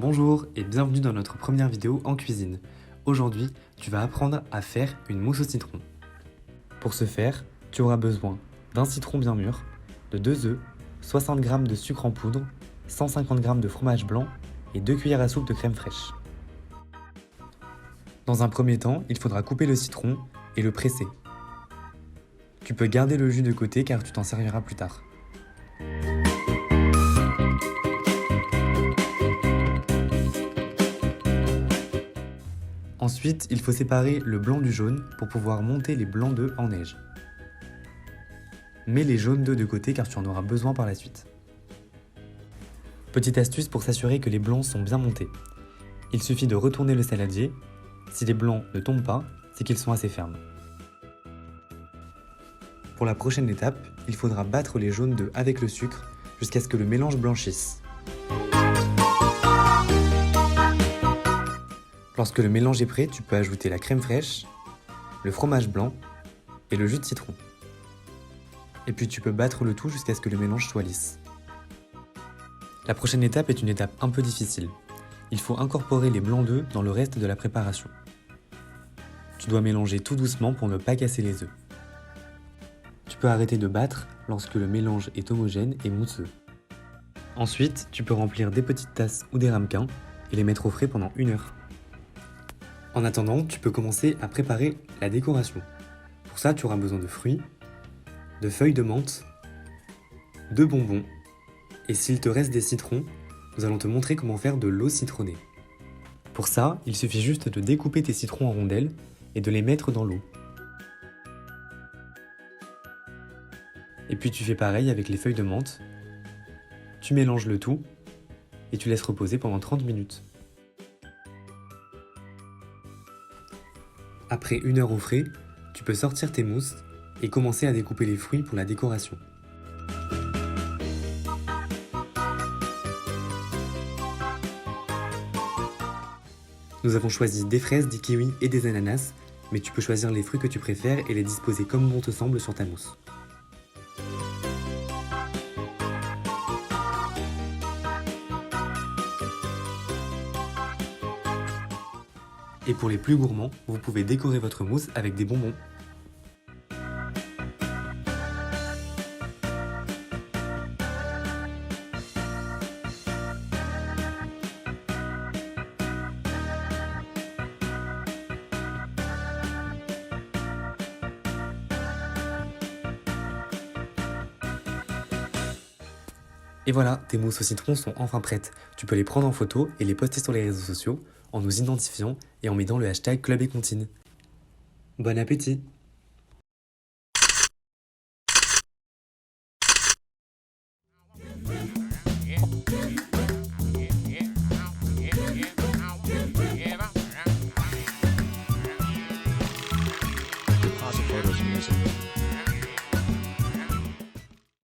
Bonjour et bienvenue dans notre première vidéo en cuisine. Aujourd'hui, tu vas apprendre à faire une mousse au citron. Pour ce faire, tu auras besoin d'un citron bien mûr, de 2 œufs, 60 g de sucre en poudre, 150 g de fromage blanc et 2 cuillères à soupe de crème fraîche. Dans un premier temps, il faudra couper le citron et le presser. Tu peux garder le jus de côté car tu t'en serviras plus tard. Ensuite, il faut séparer le blanc du jaune pour pouvoir monter les blancs d'œufs en neige. Mets les jaunes d'œufs de côté car tu en auras besoin par la suite. Petite astuce pour s'assurer que les blancs sont bien montés. Il suffit de retourner le saladier. Si les blancs ne tombent pas, c'est qu'ils sont assez fermes. Pour la prochaine étape, il faudra battre les jaunes d'œufs avec le sucre jusqu'à ce que le mélange blanchisse. Lorsque le mélange est prêt, tu peux ajouter la crème fraîche, le fromage blanc et le jus de citron. Et puis tu peux battre le tout jusqu'à ce que le mélange soit lisse. La prochaine étape est une étape un peu difficile. Il faut incorporer les blancs d'œufs dans le reste de la préparation. Tu dois mélanger tout doucement pour ne pas casser les œufs. Tu peux arrêter de battre lorsque le mélange est homogène et mousseux. Ensuite, tu peux remplir des petites tasses ou des ramequins et les mettre au frais pendant 1 heure. En attendant, tu peux commencer à préparer la décoration. Pour ça, tu auras besoin de fruits, de feuilles de menthe, de bonbons, et s'il te reste des citrons, nous allons te montrer comment faire de l'eau citronnée. Pour ça, il suffit juste de découper tes citrons en rondelles et de les mettre dans l'eau. Et puis tu fais pareil avec les feuilles de menthe. Tu mélanges le tout et tu laisses reposer pendant 30 minutes. Après 1 heure au frais, tu peux sortir tes mousses et commencer à découper les fruits pour la décoration. Nous avons choisi des fraises, des kiwis et des ananas, mais tu peux choisir les fruits que tu préfères et les disposer comme bon te semble sur ta mousse. Et pour les plus gourmands, vous pouvez décorer votre mousse avec des bonbons. Et voilà, tes mousses au citron sont enfin prêtes. Tu peux les prendre en photo et les poster sur les réseaux sociaux en nous identifiant et en mettant le hashtag Club et Comptine. Bon appétit!